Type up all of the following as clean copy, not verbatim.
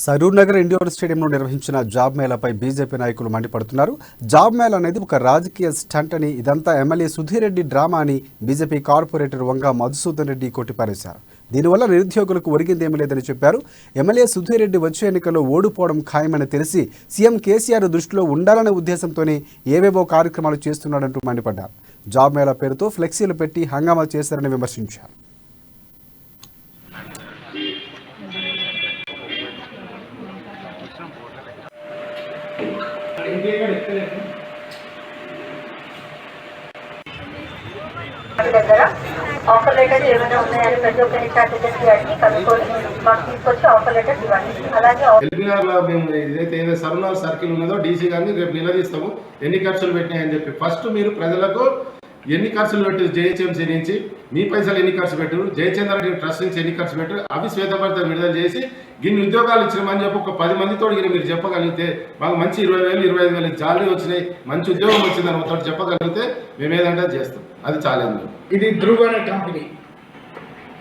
Saroor Nagar indoor స్టేడియంలో నిర్వహించిన job మేళాపై BJP నాయకులు మండిపడుతున్నారు. జాబ్ మేళా అనేది ఒక రాజకీయ స్టంట్ అని, ఇదంతా ఎమ్మెల్యే సుధీర్ రెడ్డి డ్రామా అని బీజేపీ కార్పొరేటర్ వంగ మధుసూదన్ రెడ్డి కొట్టిపారేశారు. దీనివల్ల నిరుద్యోగులకు ఒరిగిందేమీ లేదని చెప్పారు. ఎమ్మెల్యే సుధీర్ రెడ్డి వచ్చే ఎన్నికల్లో ఓడిపోవడం ఖాయమని తెలిసి సీఎం కేసీఆర్ దృష్టిలో ఉండాలనే ఉద్దేశంతోనే ఏవేవో కార్యక్రమాలు చేస్తున్నాడంటూ మండిపడ్డారు. జాబ్ మేళా పేరుతో ఫ్లెక్సీలు పెట్టి హంగామా చేశారని విమర్శించారు. దగ్గర ఆఫర్ లెటర్ ఏమైనా ఉన్నాయని ప్రతి ఒక్క హెచ్ఆర్టీసీ అడిగి కనుక్కొని మాకు తీసుకొచ్చి ఆఫర్ లెటర్ ఇవ్వండి. అలాగే ఏదైతే సరునార్ సర్కిల్ ఉన్నదో డీసీ గారిని రేపు నిలదీస్తాము ఎన్ని ఖర్చులు పెట్టినాయని చెప్పి. ఫస్ట్ మీరు ప్రజలకు ఎన్ని ఖర్చులు పెట్టారు, జేహెచ్ఎంసీ నుంచి మీ పైసలు ఎన్ని ఖర్చు పెట్టారు, జయచంద్ర రెడ్డి ట్రస్ట్ నుంచి ఎన్ని ఖర్చు పెట్టారు, అవి శ్వేతపత్రం విడుదల చేసి గిన్ని ఉద్యోగాలు ఇచ్చినామని చెప్పి ఒక 10 మందితో మీరు చెప్పగలిగితే మాకు మంచి 20,000 25,000 శాలరీ వచ్చినాయి, మంచి ఉద్యోగం వచ్చిందని ఒకటి చెప్పగలిగితే మేము ఏదంటే చేస్తాం. అది చాలా. ఇది ధ్రువ్ అనే కంపెనీ,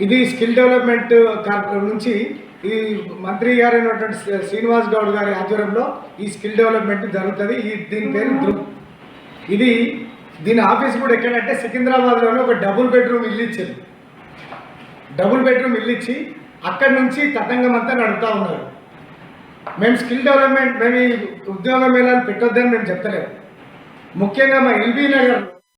ఇది స్కిల్ డెవలప్మెంట్ నుంచి ఈ మంత్రి గారు అయినటువంటి శ్రీనివాస్ గౌడ్ గారి ఆధ్వర్యంలో ఈ స్కిల్ డెవలప్మెంట్ జరుగుతుంది. దీని పేరు ధ్రువ్. దీని ఆఫీస్ కూడా ఎక్కడంటే సికింద్రాబాద్లోనే ఒక డబుల్ బెడ్రూమ్ ఇల్లు ఇచ్చారు. డబుల్ బెడ్రూమ్ ఇల్లు ఇచ్చి అక్కడి నుంచి తతంగం అంతా నడుపుతూ ఉన్నారు. మేము స్కిల్ డెవలప్మెంట్, మేము ఈ ఉద్యోగ మేళాలు పెట్టొద్దని మేము చెప్తలేము. ముఖ్యంగా మా ఎల్బీ నగర్